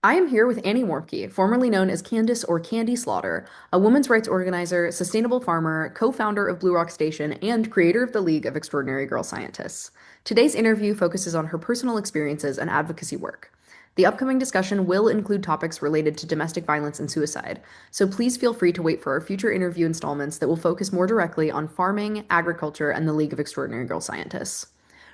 I am here with Annie Warmke, formerly known as Candace or Candy Slaughter, a women's rights organizer, sustainable farmer, co-founder of Blue Rock Station, and creator of the League of Extraordinary Girl Scientists. Today's interview focuses on her personal experiences and advocacy work. The upcoming discussion will include topics related to domestic violence and suicide, so please feel free to wait for our future interview installments that will focus more directly on farming, agriculture, and the League of Extraordinary Girl Scientists.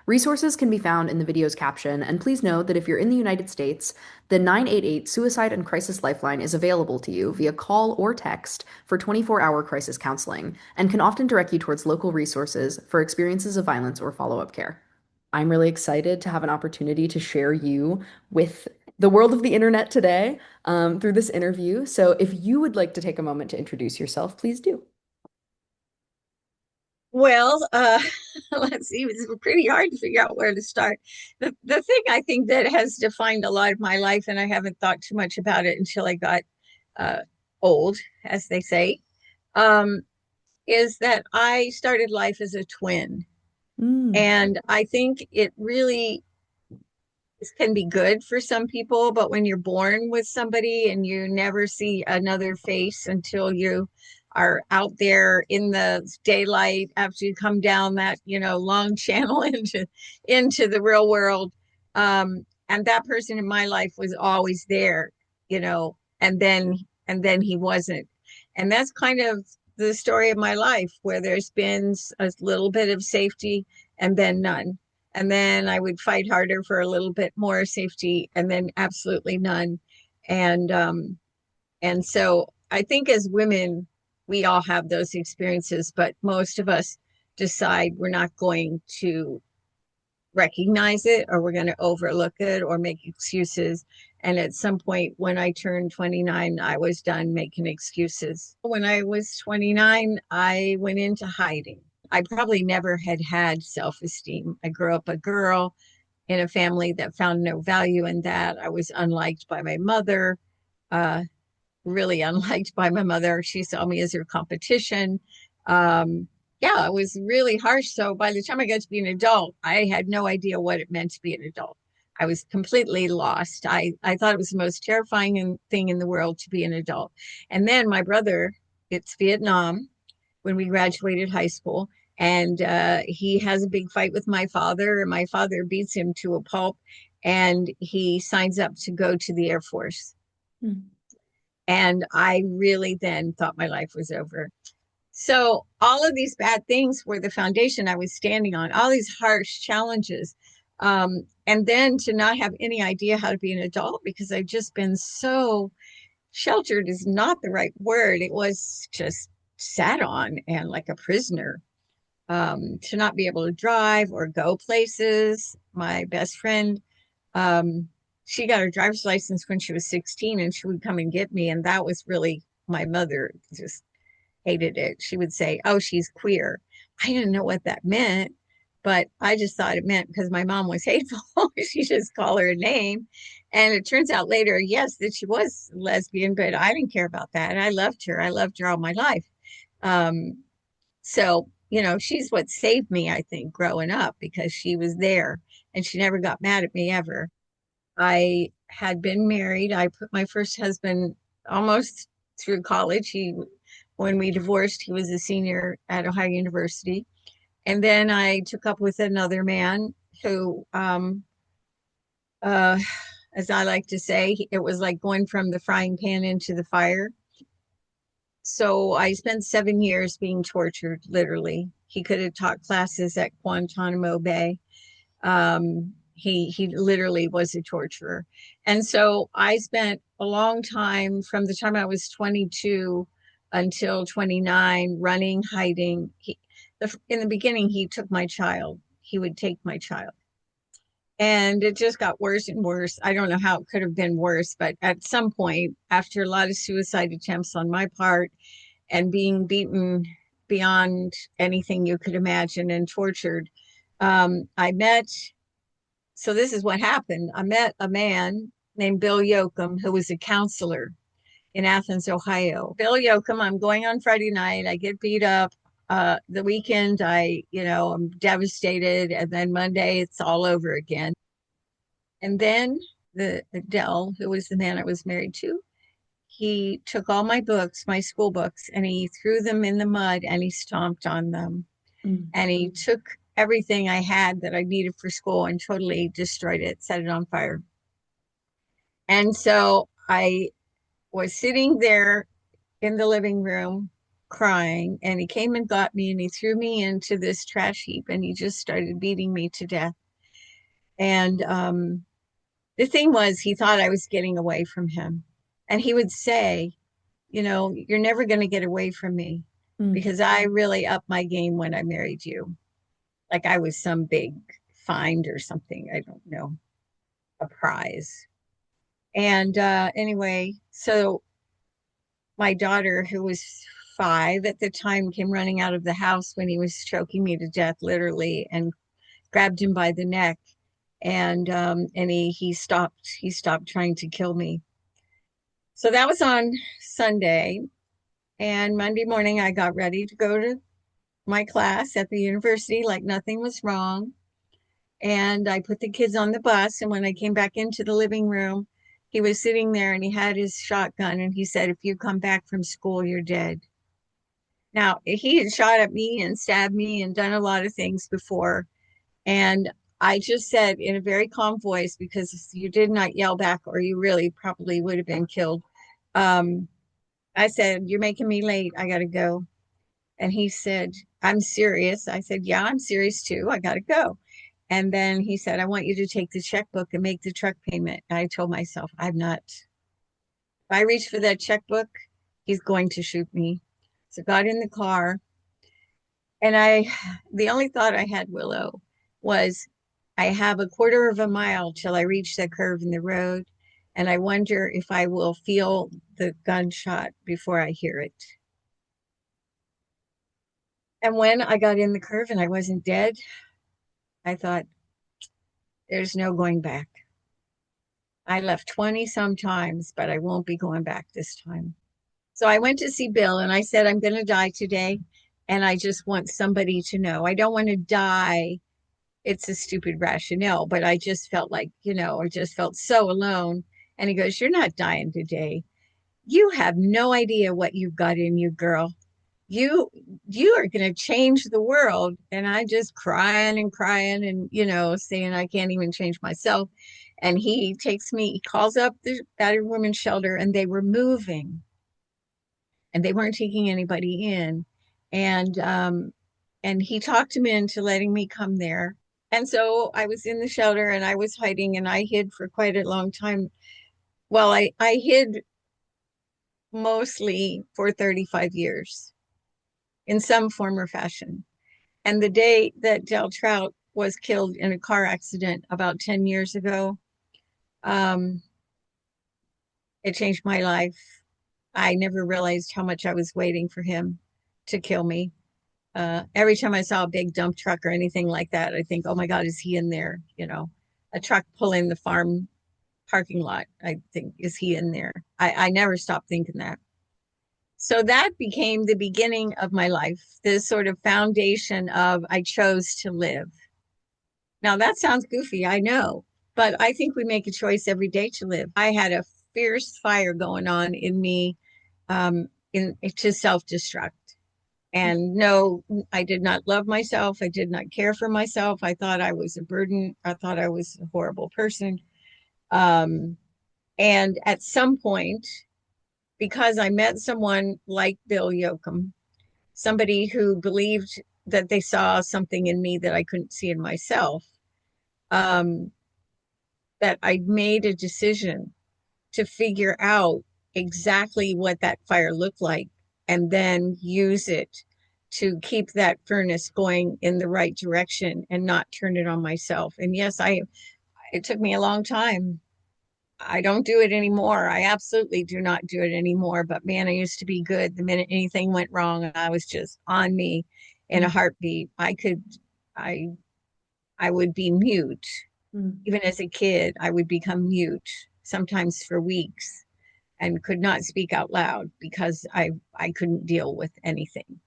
Resources can be found in the video's caption, and please know that if you're in the United States, the 988 Suicide and Crisis Lifeline is available to you via call or text for 24-hour crisis counseling and can often direct you towards local resources for experiences of violence or follow-up care. I'm really excited to have an opportunity to share you with the world of the internet today through this interview. So if you would like to take a moment to introduce yourself, please do. Well, let's see, it's pretty hard to figure out where to start. The thing I think that has defined a lot of my life, and I haven't thought too much about it until I got uh, old, as they say, um, is that I started life as a twin. Mm. And I think it really can be good for some people, but when you're born with somebody and you never see another face until you are out there in the daylight after you come down that, long channel into the real world. And that person in my life was always there, and then he wasn't. And that's kind of the story of my life, where there's been a little bit of safety and then none, and then I would fight harder for a little bit more safety, and then absolutely none. And um and so I think as women we all have those experiences, but most of us decide we're not going to recognize it, or we're going to overlook it or make excuses. And at some point when I turned 29, I was done making excuses. When I was 29, I went into hiding. I probably never had self-esteem. I grew up a girl in a family that found no value in that. I was unliked by my mother, uh, really unliked by my mother. She saw me as her competition. Um, yeah, it was really harsh. So by the time I got to be an adult, I had no idea what it meant to be an adult. I was completely lost. I thought it was the most terrifying thing in the world to be an adult. And then my brother, it's Vietnam, when we graduated high school. And he has a big fight with my father, and my father beats him to a pulp, and he signs up to go to the Air Force. Mm. And I really then thought my life was over. So all of these bad things were the foundation I was standing on, all these harsh challenges. And then to not have any idea how to be an adult, because I've just been so sheltered is not the right word. It was just sat on and like a prisoner. To not be able to drive or go places. My best friend, um, she got her driver's license when she was 16, and she would come and get me. And that was really, my mother just hated it. She would say, "Oh, she's queer." I didn't know what that meant, but I just thought it meant because my mom was hateful. She just called her a name. And it turns out later, yes, that she was lesbian, but I didn't care about that. I loved her. I loved her all my life. Um, so, she's what saved me, I think, growing up, because she was there and she never got mad at me ever. I had been married. I put my first husband almost through college. When we divorced, he was a senior at Ohio University. And then I took up with another man who, uh, as I like to say, it was like going from the frying pan into the fire. So I spent 7 years being tortured, literally. He could have taught classes at Guantanamo Bay. He literally was a torturer. And so I spent a long time, from the time I was 22 until 29, running, hiding. In the beginning, he took my child. He would take my child. And it just got worse and worse. I don't know how it could have been worse, but at some point, after a lot of suicide attempts on my part and being beaten beyond anything you could imagine and tortured, I met so this is what happened. I met a man named Bill Yoakum, who was a counselor in Athens, Ohio. Bill Yoakum, I'm going on Friday night. I get beat up. The weekend, I'm devastated. And then Monday, it's all over again. And then the Dell, who was the man I was married to, he took all my books, my school books, and he threw them in the mud and he stomped on them. Mm. And he took everything I had that I needed for school and totally destroyed it, set it on fire. And so I was sitting there in the living room crying, and he came and got me and he threw me into this trash heap and he just started beating me to death. And the thing was, he thought I was getting away from him. And he would say, you're never going to get away from me Mm. because I really upped my game when I married you. Like I was some big find or something. I don't know, a prize. And anyway, so my daughter, who was 5 at the time, came running out of the house when he was choking me to death, literally, and grabbed him by the neck. And he stopped trying to kill me. So that was on Sunday. And Monday morning, I got ready to go to my class at the university like nothing was wrong. And I put the kids on the bus. And when I came back into the living room, he was sitting there and he had his shotgun. And he said, "If you come back from school, you're dead." Now, he had shot at me and stabbed me and done a lot of things before. And I just said in a very calm voice, because you did not yell back or you really probably would have been killed. Um, I said, "You're making me late. I got to go." And he said, "I'm serious." I said, "Yeah, I'm serious too. I got to go." And then he said, "I want you to take the checkbook and make the truck payment." And I told myself, I'm not. If I reach for that checkbook, he's going to shoot me. So got in the car. And the only thought I had, Willow, was I have a quarter of a mile till I reach that curve in the road. And I wonder if I will feel the gunshot before I hear it. And when I got in the curve and I wasn't dead, I thought, there's no going back. I left 20 sometimes, but I won't be going back this time. So I went to see Bill and I said, I'm going to die today. And I just want somebody to know. I don't want to die. It's a stupid rationale, but I just felt like, I just felt so alone. And he goes, "You're not dying today. You have no idea what you've got in you, girl. You you are going to change the world." And I just crying and crying and saying I can't even change myself. And he takes me, he calls up the battered women's shelter, and they were moving and they weren't taking anybody in. And he talked him into letting me come there. And so I was in the shelter and I was hiding and I hid for quite a long time. Well, I hid mostly for 35 years in some form or fashion. And the day that Del Trout was killed in a car accident about 10 years ago, um, it changed my life. I never realized how much I was waiting for him to kill me. Every time I saw a big dump truck or anything like that, I think, oh my God, is he in there? A truck pulling the farm parking lot. I think, is he in there? I never stopped thinking that. So that became the beginning of my life, this sort of foundation of I chose to live. Now that sounds goofy, I know, but I think we make a choice every day to live. I had a fierce fire going on in me, in to self-destruct. And no, I did not love myself. I did not care for myself. I thought I was a burden. I thought I was a horrible person. Um, and at some point, because I met someone like Bill Yoakum, somebody who believed that they saw something in me that I couldn't see in myself, um, that I made a decision to figure out exactly what that fire looked like and then use it to keep that furnace going in the right direction and not turn it on myself. And yes, it took me a long time. I don't do it anymore. I absolutely do not do it anymore. But man, I used to be good. The minute anything went wrong, I was just on me in a Mm. heartbeat. I I would be mute. Mm. Even as a kid, I would become mute, sometimes for weeks, and could not speak out loud because I couldn't deal with anything.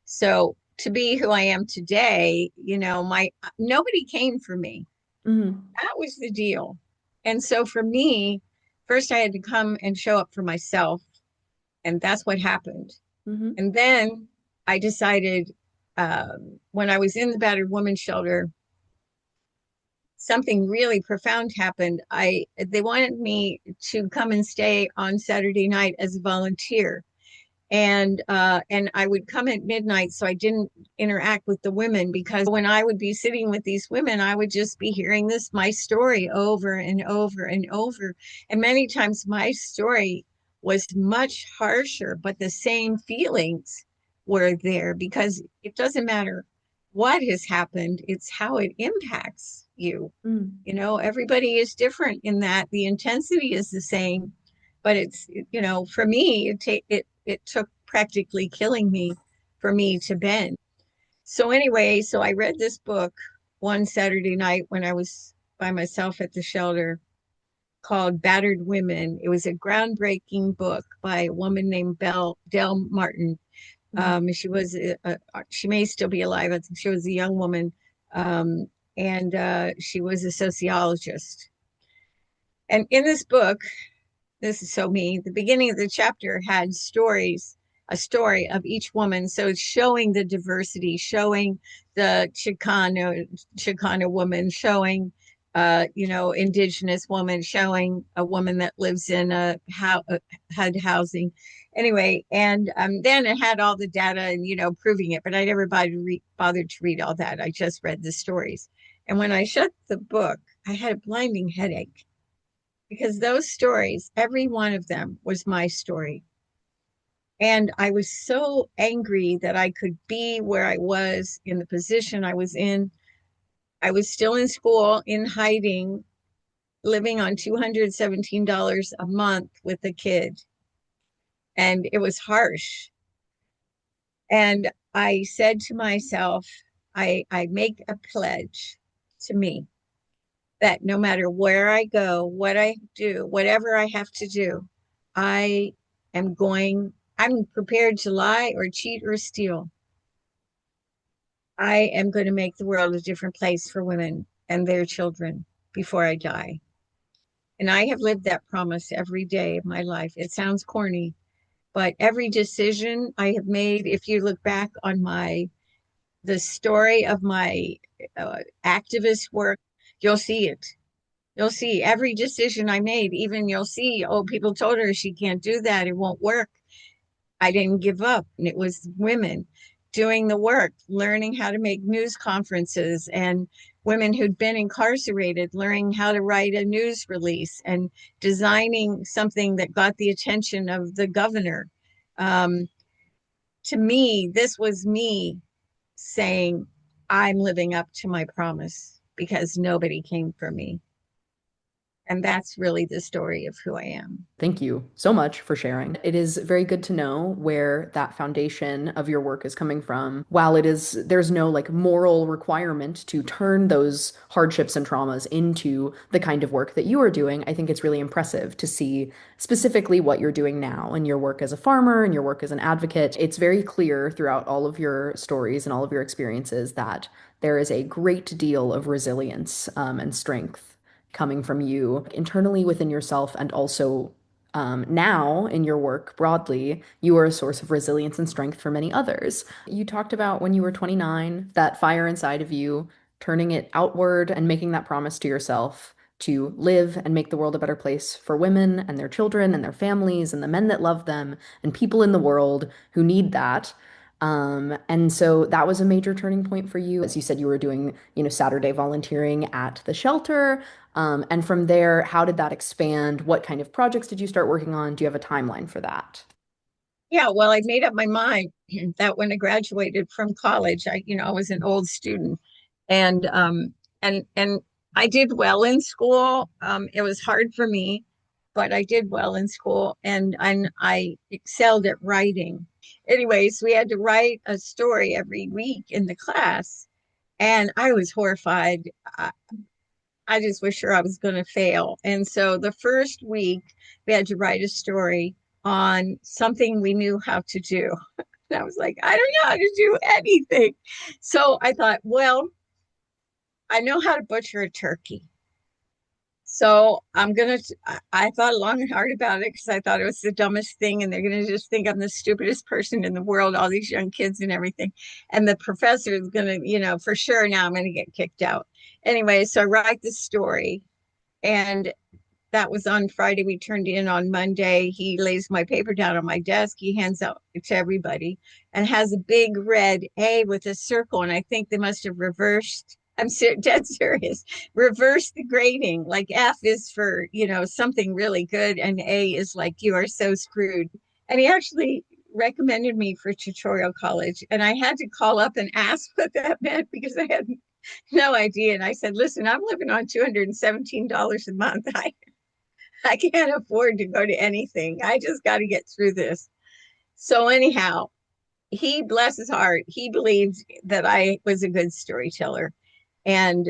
So to be who I am today, my nobody came for me. Mm. That was the deal. And so for me, first I had to come and show up for myself, and that's what happened. Hmm. And then I decided, when I was in the battered woman shelter, something really profound happened. They wanted me to come and stay on Saturday night as a volunteer, and I would come at midnight so I didn't interact with the women, because when I would be sitting with these women, I would just be hearing this my story over and over and over. And many times my story was much harsher, but the same feelings were there, because it doesn't matter what has happened, it's how it impacts you. Mm. You know, everybody is different in that the intensity is the same, but for me, it took practically killing me for me to bend. So anyway, so I read this book one Saturday night when I was by myself at the shelter, called Battered Women. It was a groundbreaking book by a woman named Del Martin. Mhm. She may still be alive. I think she was a young woman, um, and she was a sociologist. And in this book, this is so me. The beginning of the chapter had a story of each woman. So it's showing the diversity, showing the Chicano woman, showing, indigenous woman, showing a woman that lives in a HUD housing. Anyway, and then it had all the data and, proving it, but I never bothered to read all that. I just read the stories. And when I shut the book, I had a blinding headache, because those stories, every one of them was my story. And I was so angry that I could be where I was in the position I was in. I was still in school, in hiding, living on $217 a month with a kid. And it was harsh. And I said to myself, I make a pledge to me that no matter where I go, what I do, whatever I have to do, I I'm prepared to lie or cheat or steal. I am going to make the world a different place for women and their children before I die. And I have lived that promise every day of my life. It sounds corny, but every decision I have made, if you look back on the story of my activist work, you'll see it. You'll see every decision I made. Even you'll see, oh, people told her she can't do that. It won't work. I didn't give up. And it was women doing the work, learning how to make news conferences, and women who'd been incarcerated, learning how to write a news release and designing something that got the attention of the governor. Um, to me, this was me saying, I'm living up to my promise because nobody came for me. And that's really the story of who I am. Thank you so much for sharing. It is very good to know where that foundation of your work is coming from. While there's no like moral requirement to turn those hardships and traumas into the kind of work that you are doing, I think it's really impressive to see specifically what you're doing now in your work as a farmer and your work as an advocate. It's very clear throughout all of your stories and all of your experiences that there is a great deal of resilience, and strength coming from you internally within yourself and also now, in your work broadly, you are a source of resilience and strength for many others. You talked about when you were 29, that fire inside of you, turning it outward and making that promise to yourself to live and make the world a better place for women and their children and their families and the men that love them and people in the world who need that. And so that was a major turning point for you. As you said, you were doing, Saturday volunteering at the shelter. And from there, how did that expand? What kind of projects did you start working on? Do you have a timeline for that? Yeah, well, I made up my mind that when I graduated from college, I was an old student, and and I did well in school. It was hard for me, but I did well in school, and I excelled at writing. Anyways, we had to write a story every week in the class, and I was horrified. I just was sure I was going to fail. And so the first week, we had to write a story on something we knew how to do. And I was like, I don't know how to do anything. So I thought, well, I know how to butcher a turkey. So I thought long and hard about it because I thought it was the dumbest thing, and they're gonna just think I'm the stupidest person in the world, all these young kids and everything. And the professor is gonna, for sure now I'm gonna get kicked out. Anyway, so I write the story, and that was on Friday. We turned in on Monday. He lays my paper down on my desk. He hands out to everybody and has a big red A with a circle. And I think they must have reversed. Dead serious. Reverse the grading. Like F is for, something really good, and A is like you are so screwed. And he actually recommended me for tutorial college. And I had to call up and ask what that meant because I had no idea. And I said, listen, I'm living on $217 a month. I can't afford to go to anything. I just got to get through this. So anyhow, he, bless his heart, he believed that I was a good storyteller, and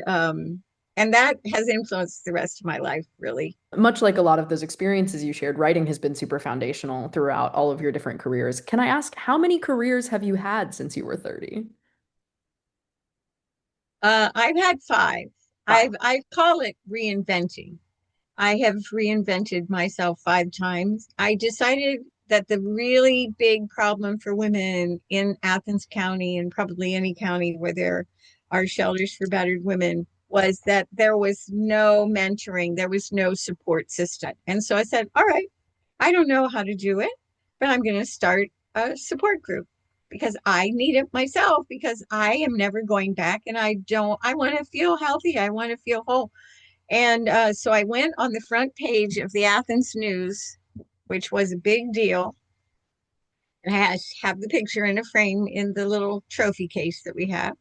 that has influenced the rest of my life, really. Much like a lot of those experiences you shared, writing has been super foundational throughout all of your different careers. Can I ask, how many careers have you had since you were 30? I've had five. Five. I call it reinventing. I have reinvented myself five times. I decided that the really big problem for women in Athens County, and probably any county where there are shelters for battered women, was that there was no mentoring, there was no support system. And so I said, all right, I don't know how to do it, but I'm going to start a support group because I need it myself, because I am never going back, and I want to feel healthy. I want to feel whole. And so I went on the front page of the Athens News, which was a big deal. And I have the picture in a frame in the little trophy case that we have.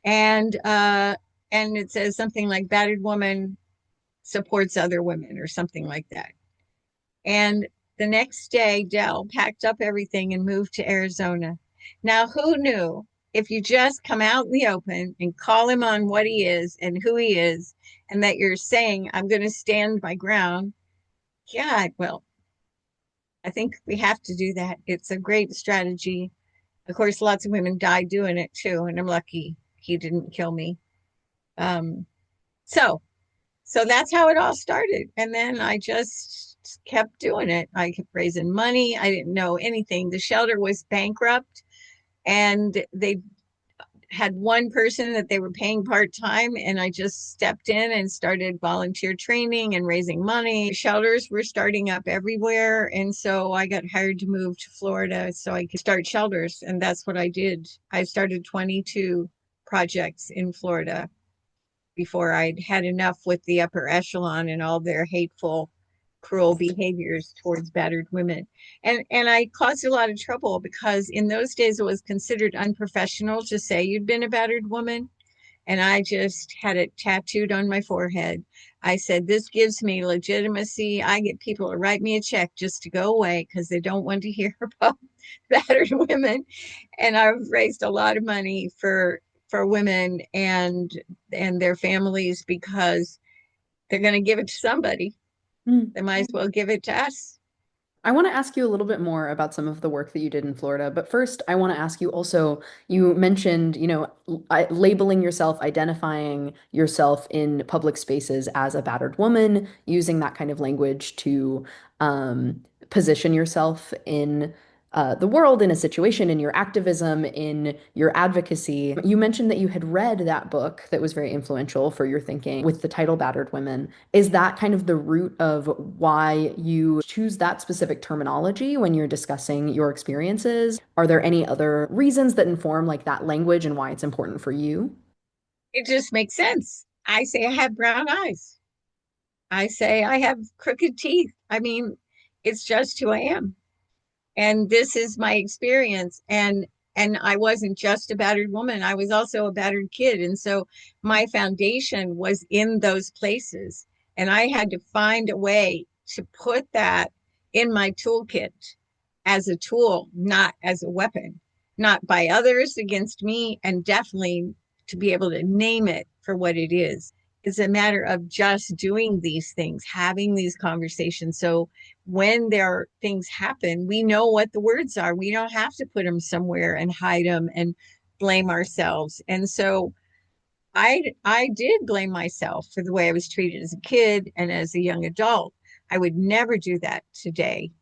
And it says something like battered woman supports other women or something like that. And the next day, Dell packed up everything and moved to Arizona. Now, who knew if you just come out in the open and call him on what he is and who he is, and that you're saying, I'm going to stand my ground? Yeah, well, I think we have to do that. It's a great strategy. Of course, lots of women die doing it too, and I'm lucky he didn't kill me. Um, so so that's how it all started. And then I just kept doing it. I kept raising money. I didn't know anything. The shelter was bankrupt, and they had one person that they were paying part-time, and I just stepped in and started volunteer training and raising money. Shelters were starting up everywhere, and so I got hired to move to Florida so I could start shelters, and that's what I did. I started 22 projects in Florida before I'd had enough with the upper echelon and all their hateful, cruel behaviors towards battered women. And I caused a lot of trouble because in those days it was considered unprofessional to say you'd been a battered woman. And I just had it tattooed on my forehead. I said, this gives me legitimacy. I get people to write me a check just to go away because they don't want to hear about battered women. And I've raised a lot of money for women and their families because they're going to give it to somebody. They might as well give it to us. I want to ask you a little bit more about some of the work that you did in Florida, but first, I want to ask you also, you mentioned, labeling yourself, identifying yourself in public spaces as a battered woman, using that kind of language to position yourself in the world, in a situation, in your activism, in your advocacy. You mentioned that you had read that book that was very influential for your thinking with the title Battered Women. Is that kind of the root of why you choose that specific terminology when you're discussing your experiences? Are there any other reasons that inform like that language and why it's important for you? It just makes sense. I say I have brown eyes. I say I have crooked teeth. I mean, it's just who I am. And this is my experience. And I wasn't just a battered woman, I was also a battered kid. And so my foundation was in those places, and I had to find a way to put that in my toolkit as a tool, not as a weapon, not by others against me, and definitely to be able to name it for what it is. It's a matter of just doing these things, having these conversations. So when there things happen, we know what the words are. We don't have to put them somewhere and hide them and blame ourselves. And so I did blame myself for the way I was treated as a kid and as a young adult. I would never do that today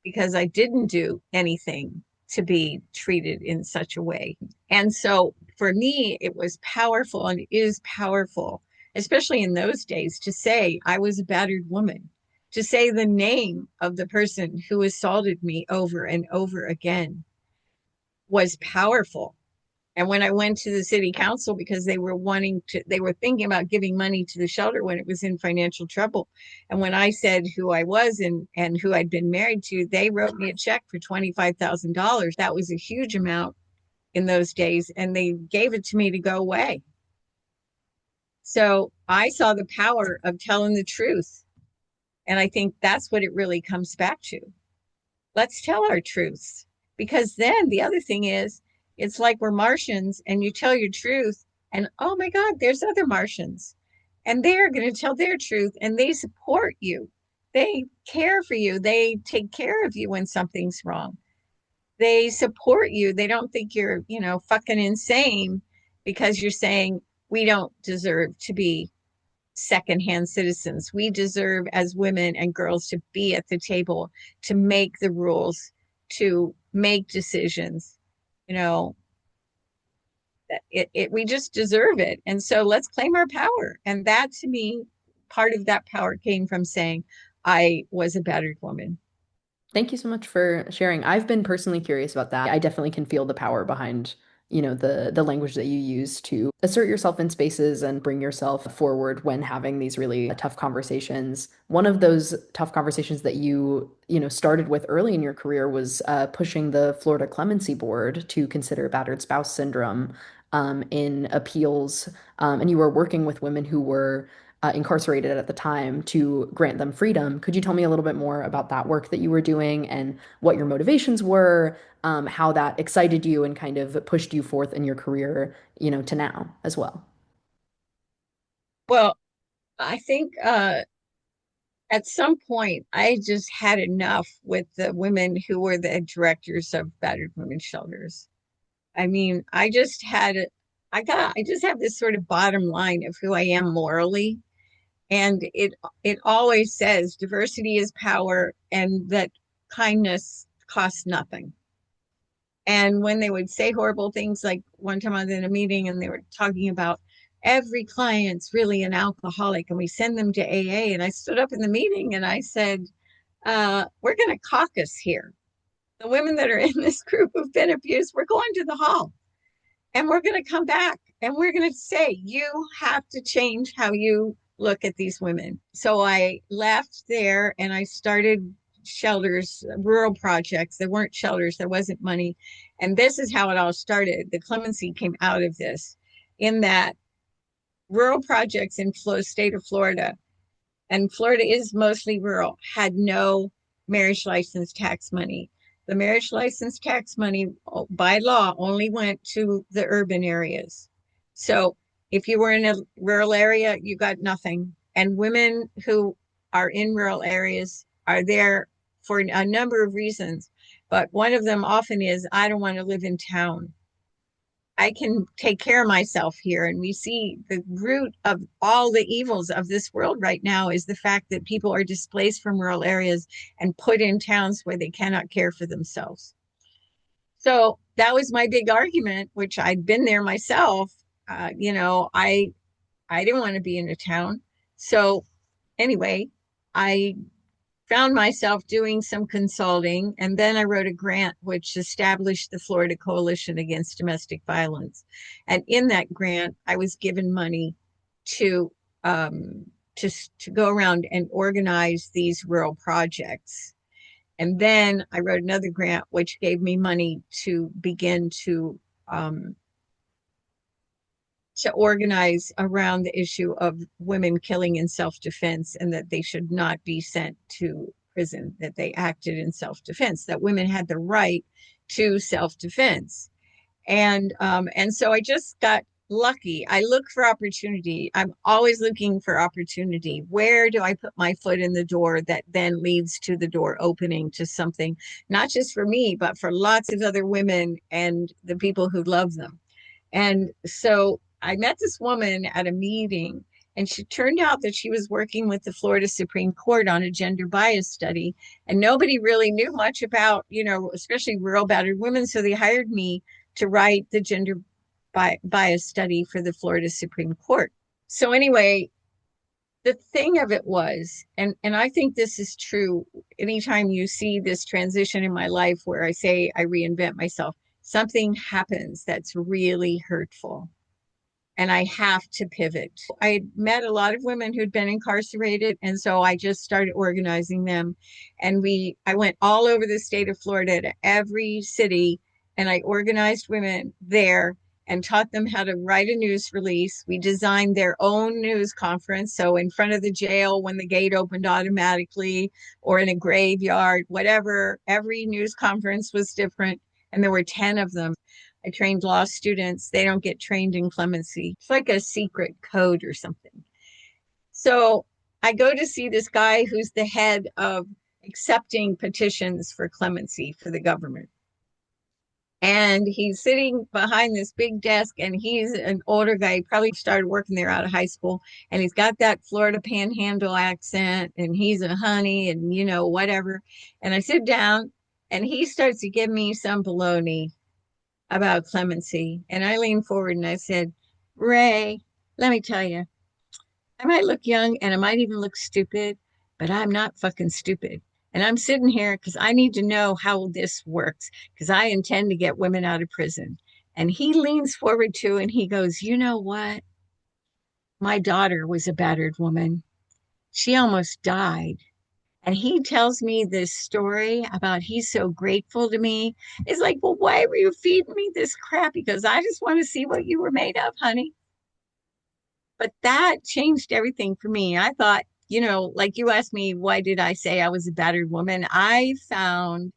because I didn't do anything to be treated in such a way. And so for me, it was powerful and is powerful, especially in those days, to say I was a battered woman, to say the name of the person who assaulted me over and over again was powerful. And when I went to the city council because they were thinking about giving money to the shelter when it was in financial trouble. And when I said who I was and who I'd been married to, they wrote me a check for $25,000. That was a huge amount in those days. And they gave it to me to go away. So I saw the power of telling the truth. And I think that's what it really comes back to. Let's tell our truths. Because then the other thing is, it's like we're Martians and you tell your truth, and oh my God, there's other Martians. And they're going to tell their truth and they support you. They care for you. They take care of you when something's wrong. They support you. They don't think you're, fucking insane because you're saying we don't deserve to be secondhand citizens. We deserve, as women and girls, to be at the table, to make the rules, to make decisions. You know, we just deserve it. And so let's claim our power. And that, to me, part of that power came from saying I was a battered woman. Thank you so much for sharing. I've been personally curious about that. I definitely can feel the power behind, the language that you use to assert yourself in spaces and bring yourself forward when having these really tough conversations. One of those tough conversations that started with early in your career was pushing the Florida Clemency Board to consider battered spouse syndrome in appeals, and you were working with women who were incarcerated at the time to grant them freedom. Could you tell me a little bit more about that work that you were doing and what your motivations were, how that excited you and kind of pushed you forth in your career, to now as well? Well, I think at some point I just had enough with the women who were the directors of battered women's shelters. I mean, I just have this sort of bottom line of who I am morally. And it always says diversity is power and that kindness costs nothing. And when they would say horrible things, like one time I was in a meeting and they were talking about every client's really an alcoholic and we send them to AA. And I stood up in the meeting and I said, we're going to caucus here. The women that are in this group who've been abused, we're going to the hall and we're going to come back and we're going to say, you have to change how you look at these women. So I left there and I started shelters, rural projects. There weren't shelters, there wasn't money. And this is how it all started. The clemency came out of this, in that rural projects in the state of Florida, and Florida is mostly rural, had no marriage license tax money. The marriage license tax money by law only went to the urban areas. So if you were in a rural area, you got nothing. And women who are in rural areas are there for a number of reasons. But one of them often is, I don't want to live in town. I can take care of myself here. And we see the root of all the evils of this world right now is the fact that people are displaced from rural areas and put in towns where they cannot care for themselves. So that was my big argument, which I'd been there myself. I didn't want to be in a town. So anyway, I found myself doing some consulting, and then I wrote a grant which established the Florida Coalition Against Domestic Violence. And in that grant, I was given money to to go around and organize these rural projects. And then I wrote another grant which gave me money to begin to organize around the issue of women killing in self-defense, and that they should not be sent to prison, that they acted in self-defense, that women had the right to self-defense. And so I just got lucky. I look for opportunity. I'm always looking for opportunity. Where do I put my foot in the door that then leads to the door opening to something, not just for me, but for lots of other women and the people who love them? And so I met this woman at a meeting, and she turned out that she was working with the Florida Supreme Court on a gender bias study. And nobody really knew much about, especially rural battered women. So they hired me to write the gender bias study for the Florida Supreme Court. So anyway, the thing of it was, and I think this is true anytime you see this transition in my life where I say I reinvent myself, something happens that's really hurtful and I have to pivot. I met a lot of women who'd been incarcerated, and so I just started organizing them. And I went all over the state of Florida to every city, and I organized women there and taught them how to write a news release. We designed their own news conference. So in front of the jail when the gate opened automatically, or in a graveyard, whatever, every news conference was different. And there were 10 of them. I trained law students. They don't get trained in clemency. It's like a secret code or something. So I go to see this guy who's the head of accepting petitions for clemency for the government. And he's sitting behind this big desk, and he's an older guy. He probably started working there out of high school. And he's got that Florida panhandle accent, and he's a honey, and whatever. And I sit down, and he starts to give me some baloney about clemency. And I leaned forward and I said, Ray, let me tell you, I might look young and I might even look stupid, but I'm not fucking stupid. And I'm sitting here because I need to know how this works because I intend to get women out of prison. And he leans forward too and he goes, You know what? My daughter was a battered woman. She almost died. And he tells me this story about he's so grateful to me. It's like, well, why were you feeding me this crap? Because I just want to see what you were made of, honey. But that changed everything for me. I thought, like you asked me, why did I say I was a battered woman? I found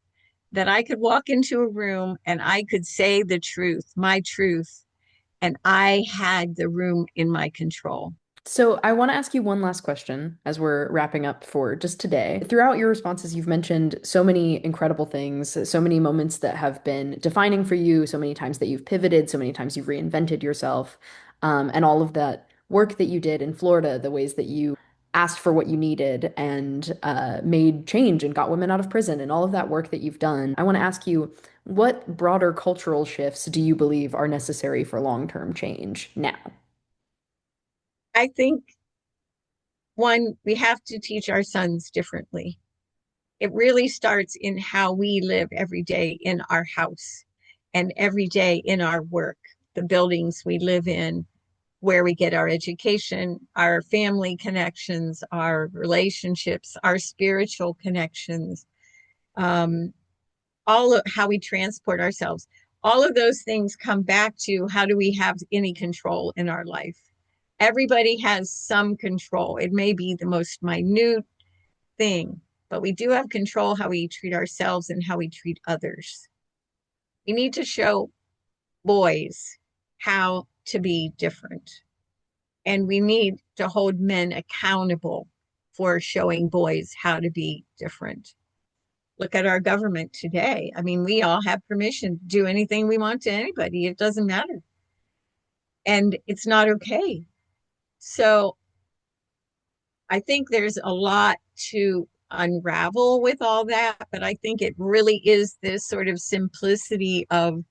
that I could walk into a room and I could say the truth, my truth, and I had the room in my control. So, I want to ask you one last question as we're wrapping up for just today. Throughout your responses, you've mentioned so many incredible things, so many moments that have been defining for you, so many times that you've pivoted, so many times you've reinvented yourself, and all of that work that you did in Florida, the ways that you asked for what you needed and made change and got women out of prison, and all of that work that you've done. I want to ask you, what broader cultural shifts do you believe are necessary for long-term change now? I think one, we have to teach our sons differently. It really starts in how we live every day in our house and every day in our work, the buildings we live in, where we get our education, our family connections, our relationships, our spiritual connections, um, all of how we transport ourselves. All of those things come back to how do we have any control in our life? Everybody has some control. It may be the most minute thing, but we do have control how we treat ourselves and how we treat others. We need to show boys how to be different. And we need to hold men accountable for showing boys how to be different. Look at our government today. I mean, we all have permission to do anything we want to anybody. It doesn't matter. And it's not okay. So I think there's a lot to unravel with all that, but I think it really is this sort of simplicity of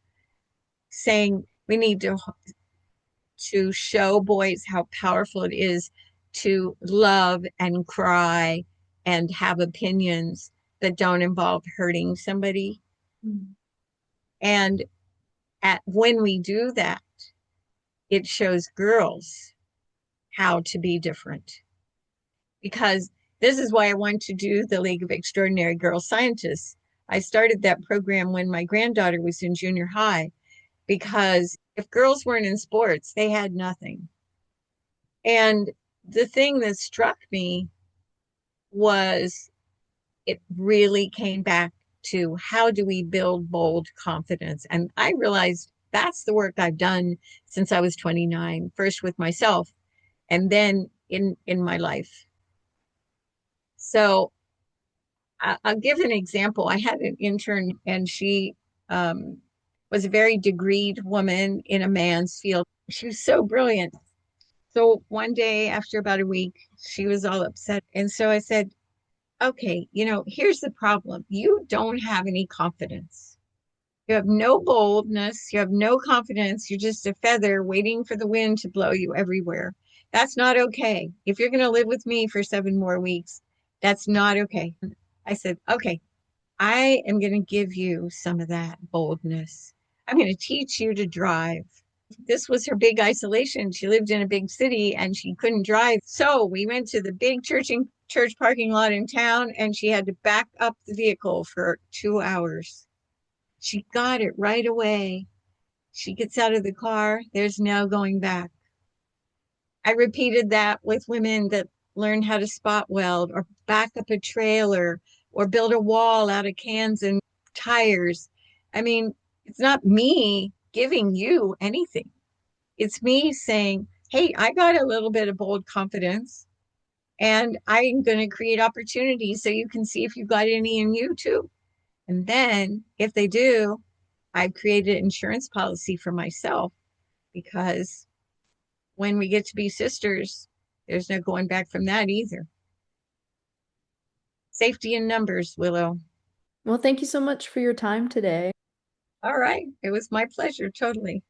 saying we need to show boys how powerful it is to love and cry and have opinions that don't involve hurting somebody. Mm-hmm. And when we do that, it shows girls how to be different. Because this is why I want to do the League of Extraordinary Girl Scientists. I started that program when my granddaughter was in junior high, because if girls weren't in sports, they had nothing. And the thing that struck me was it really came back to how do we build bold confidence? And I realized that's the work I've done since I was 29, first with myself and then in my life. So I'll give an example. I had an intern and she was a very degreed woman in a man's field. She was so brilliant. So one day, after about a week, she was all upset. And so I said, okay, here's the problem. You don't have any confidence. You have no boldness. You have no confidence. You're just a feather waiting for the wind to blow you everywhere. That's not okay. If you're going to live with me for 7 more weeks, that's not okay. I said, okay, I am going to give you some of that boldness. I'm going to teach you to drive. This was her big isolation. She lived in a big city and she couldn't drive. So we went to the big church parking lot in town and she had to back up the vehicle for 2 hours. She got it right away. She gets out of the car. There's no going back. I repeated that with women that learned how to spot weld or back up a trailer or build a wall out of cans and tires. I mean, it's not me giving you anything. It's me saying, hey, I got a little bit of bold confidence and I'm going to create opportunities so you can see if you've got any in you too. And then if they do, I've created an insurance policy for myself because when we get to be sisters, there's no going back from that either. Safety in numbers, Willow. Well, thank you so much for your time today. All right. It was my pleasure. Totally.